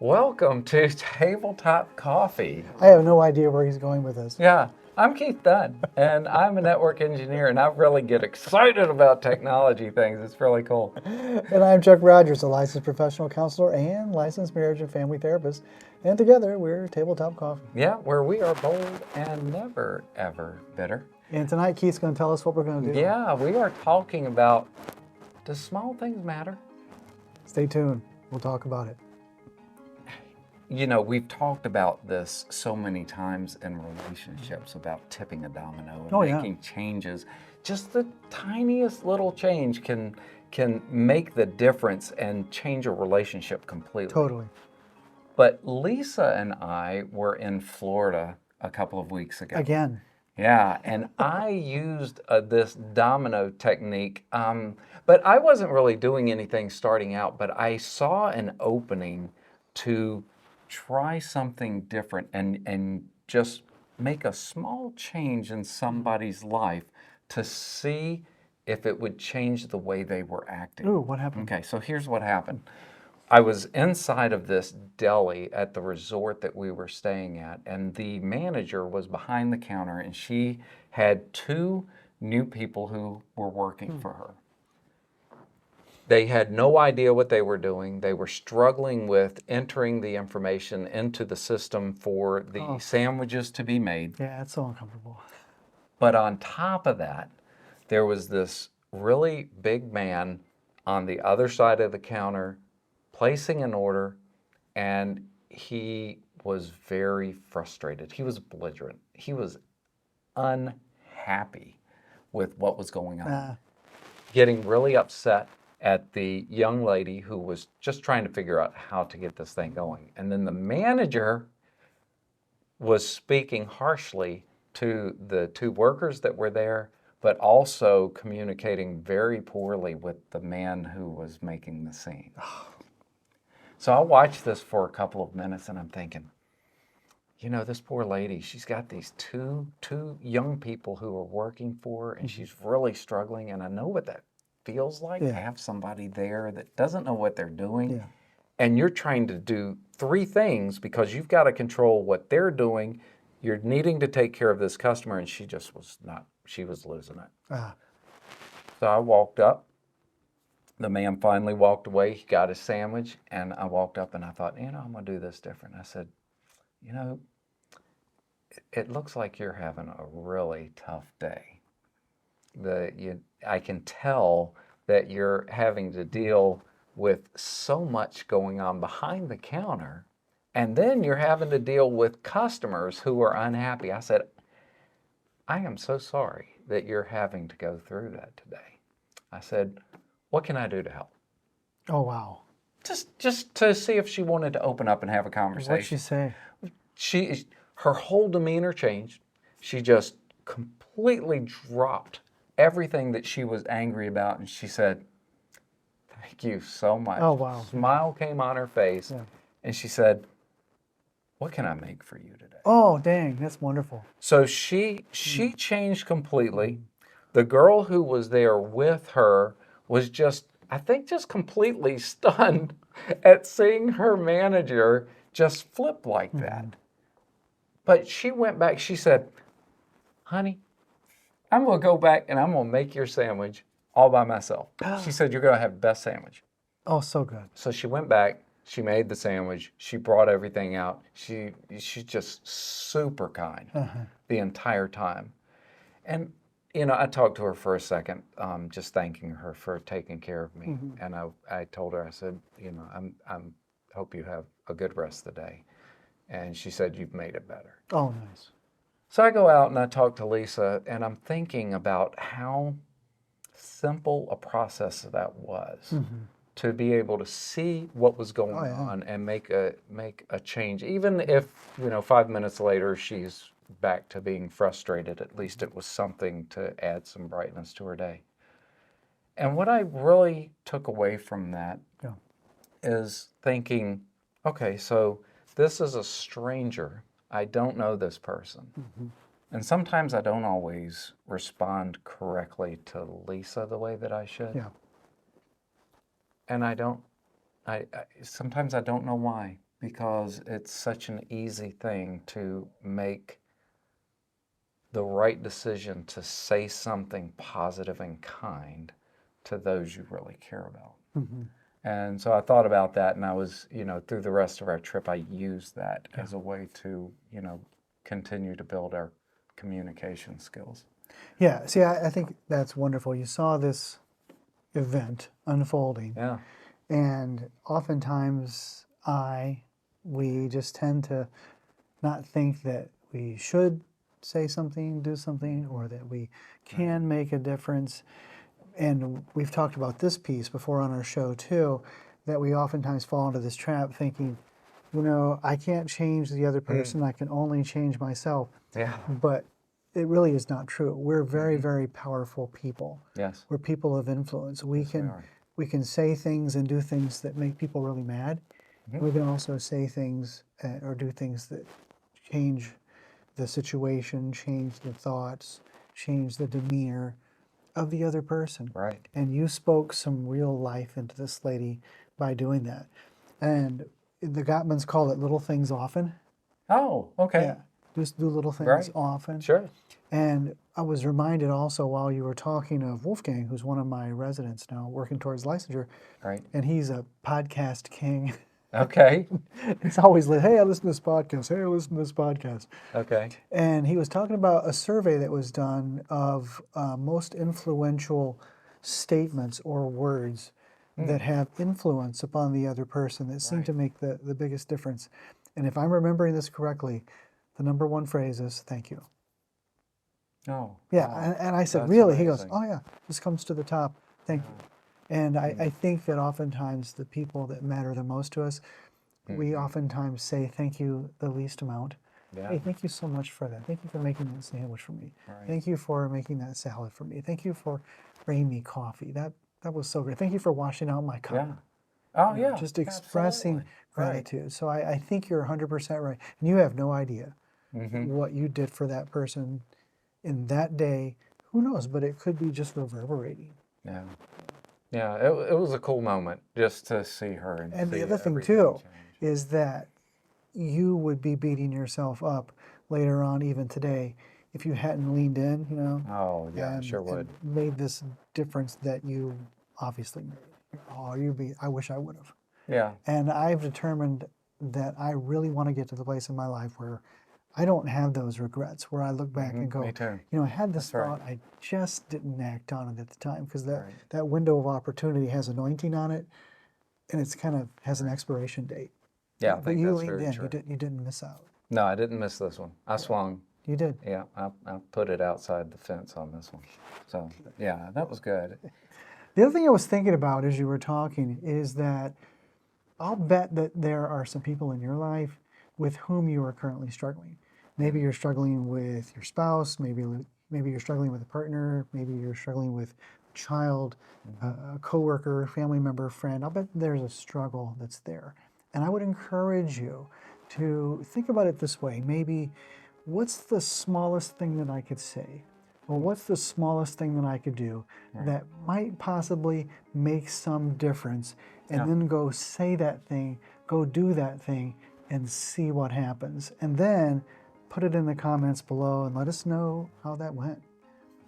Welcome to Tabletop Coffee. I have no idea where he's going with this. Yeah, I'm Keith Dunn, and I'm a network engineer, and I really get excited about technology things. It's really cool. And I'm Chuck Rogers, a licensed professional counselor and licensed marriage and family therapist. And together, we're Tabletop Coffee. Yeah, where we are bold and never, ever bitter. And tonight, Keith's going to tell us what we're going to do. Yeah, we are talking about, does small things matter? Stay tuned. We'll talk about it. You know, we've talked about this so many times in relationships about tipping a domino and making changes. Just the tiniest little change can make the difference and change a relationship completely. Totally. But Lisa and I were in Florida a couple of weeks ago. Again. Yeah, and I used this domino technique, but I wasn't really doing anything starting out, but I saw an opening to try something different and just make a small change in somebody's life to see if it would change the way they were acting. Ooh, what happened? Okay, so here's what happened. I was inside of this deli at the resort that we were staying at, and the manager was behind the counter, and she had two new people who were working for her. They had no idea what they were doing. They were struggling with entering the information into the system for the sandwiches to be made. Yeah, it's so uncomfortable. But on top of that, there was this really big man on the other side of the counter placing an order, and he was very frustrated. He was belligerent. He was unhappy with what was going on, getting really upset at the young lady who was just trying to figure out how to get this thing going. And then the manager was speaking harshly to the two workers that were there, but also communicating very poorly with the man who was making the scene. So I watched this for a couple of minutes and I'm thinking, you know, this poor lady, she's got these two young people who are working for her, and she's really struggling. And I know what that feels like to have somebody there that doesn't know what they're doing. Yeah. And you're trying to do three things because you've got to control what they're doing. You're needing to take care of this customer, and she just was not, she was losing it. So I walked up. The man finally walked away. He got his sandwich, and I walked up and I thought, you know, I'm going to do this different. I said, you know, it looks like you're having a really tough day. I can tell that you're having to deal with so much going on behind the counter, and then you're having to deal with customers who are unhappy. I said, I am so sorry that you're having to go through that today. I said, what can I do to help? Oh, wow. Just to see if she wanted to open up and have a conversation. What'd she say? Her whole demeanor changed. She just completely dropped everything that she was angry about, and she said, thank you so much. Oh, wow. Smile came on her face, and she said, what can I make for you today? Oh, dang, that's wonderful. So she changed completely. The girl who was there with her was just, I think, just completely stunned at seeing her manager just flip like that. But she went back, she said, honey, I'm going to go back and I'm going to make your sandwich all by myself. She said, you're going to have the best sandwich. Oh, so good. So she went back, she made the sandwich, she brought everything out. She's just super kind the entire time. And, you know, I talked to her for a second, just thanking her for taking care of me. And I told her, I said, you know, I'm hope you have a good rest of the day. And she said, you've made it better. Oh, nice. So I go out and I talk to Lisa, and I'm thinking about how simple a process that was to be able to see what was going on and make a change. Even if, you know, 5 minutes later she's back to being frustrated, at least it was something to add some brightness to her day. And what I really took away from that is thinking, okay, so this is a stranger. I don't know this person. And sometimes I don't always respond correctly to Lisa the way that I should. Yeah. And I sometimes I don't know why. because it's such an easy thing to make the right decision to say something positive and kind to those you really care about. Mm-hmm. And so I thought about that, and I was, through the rest of our trip, I used that as a way to, continue to build our communication skills. Yeah, see, I think that's wonderful. You saw this event unfolding. Yeah. And oftentimes we just tend to not think that we should say something, do something, or that we can make a difference. And we've talked about this piece before on our show too, that we oftentimes fall into this trap thinking, I can't change the other person, I can only change myself. Yeah. But it really is not true. We're very, very powerful people. Yes. We're people of influence. We can say things and do things that make people really mad. We can also say things or do things that change the situation, change the thoughts, change the demeanor of the other person. Right. And you spoke some real life into this lady by doing that. And the Gottmans call it little things often. Oh, okay. Yeah. Just do little things often. Sure. And I was reminded also while you were talking of Wolfgang, who's one of my residents now, working towards licensure. Right. And he's a podcast king. Okay. It's always like, hey, I listen to this podcast. Hey, I listen to this podcast. Okay. And he was talking about a survey that was done of most influential statements or words that have influence upon the other person that seem to make the biggest difference. And if I'm remembering this correctly, the number one phrase is thank you. Oh. Yeah, Wow. and I said, That's really? He amazing. goes, oh yeah, this comes to the top. Thank you. And I think that oftentimes the people that matter the most to us, we oftentimes say thank you the least amount. Yeah. Hey, thank you so much for that. Thank you for making that sandwich for me. Right. Thank you for making that salad for me. Thank you for bringing me coffee. That was so great. Thank you for washing out my cup. Yeah. Oh, You know, yeah. just expressing Absolutely. gratitude. So I think you're 100% right. And you have no idea what you did for that person in that day. Who knows? But it could be just reverberating. Yeah. Yeah, it was a cool moment just to see her and And see the other thing everything too change. is that you would be beating yourself up later on, even today, if you hadn't leaned in, Oh, yeah, and, sure would. and made this difference that you obviously made. Oh, I wish I would have. Yeah. And I've determined that I really want to get to the place in my life where I don't have those regrets, where I look back and go, Me too. I had this That's right. thought, I just didn't act on it at the time because that window of opportunity has anointing on it, and it's kind of has an expiration date. Yeah, I But think you that's leaned very in, true. you didn't miss out. No, I didn't miss this one. I swung. You did. Yeah, I put it outside the fence on this one. So, yeah, that was good. The other thing I was thinking about as you were talking is that I'll bet that there are some people in your life with whom you are currently struggling. Maybe you're struggling with your spouse, maybe you're struggling with a partner, maybe you're struggling with a child, a coworker, family member, friend. I'll bet there's a struggle that's there. And I would encourage you to think about it this way. Maybe, what's the smallest thing that I could say? Or what's the smallest thing that I could do that might possibly make some difference? And then go say that thing, go do that thing, and see what happens. And then put it in the comments below and let us know how that went.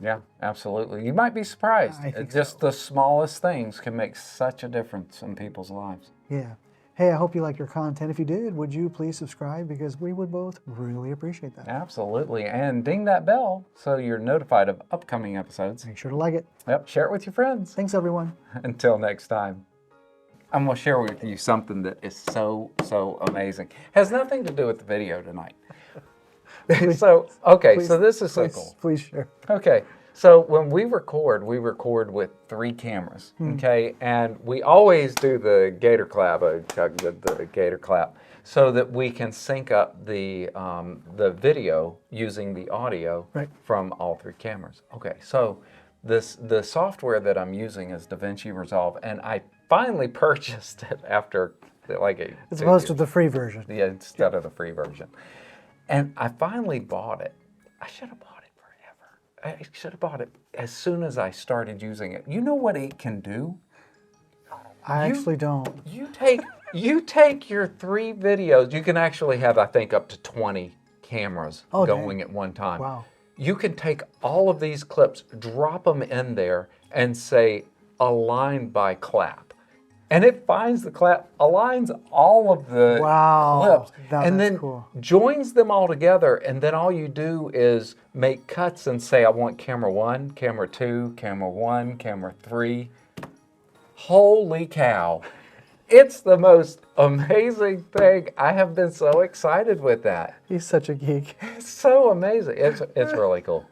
Yeah, absolutely. You might be surprised. I think Just the smallest things can make such a difference in people's lives. Yeah. Hey, I hope you liked your content. If you did, would you please subscribe? Because we would both really appreciate that. Absolutely. And ding that bell so you're notified of upcoming episodes. Make sure to like it. Yep, share it with your friends. Thanks, everyone. Until next time. I'm going to share with you something that is so amazing. Has nothing to do with the video tonight. So this is so cool. Please share. Okay, so when we record with 3 cameras, okay? And we always do the gator clap, the gator clap, so that we can sync up the video using the audio from all 3 cameras. Okay, so the software that I'm using is DaVinci Resolve, and I finally purchased it after As opposed to the free version. Yeah, instead of the free version. And I finally bought it. I should have bought it forever. I should have bought it as soon as I started using it. You know what it can do? I actually don't. You take You take your 3 videos, you can actually have, I think, up to 20 cameras going at one time. Wow. You can take all of these clips, drop them in there, and say, align by clap. And it finds the clap, aligns all of the clips, and that's then cool. joins them all together. And then all you do is make cuts and say, I want camera 1, camera 2, camera 1, camera 3. Holy cow. It's the most amazing thing. I have been so excited with that. He's such a geek. It's so amazing. It's really cool.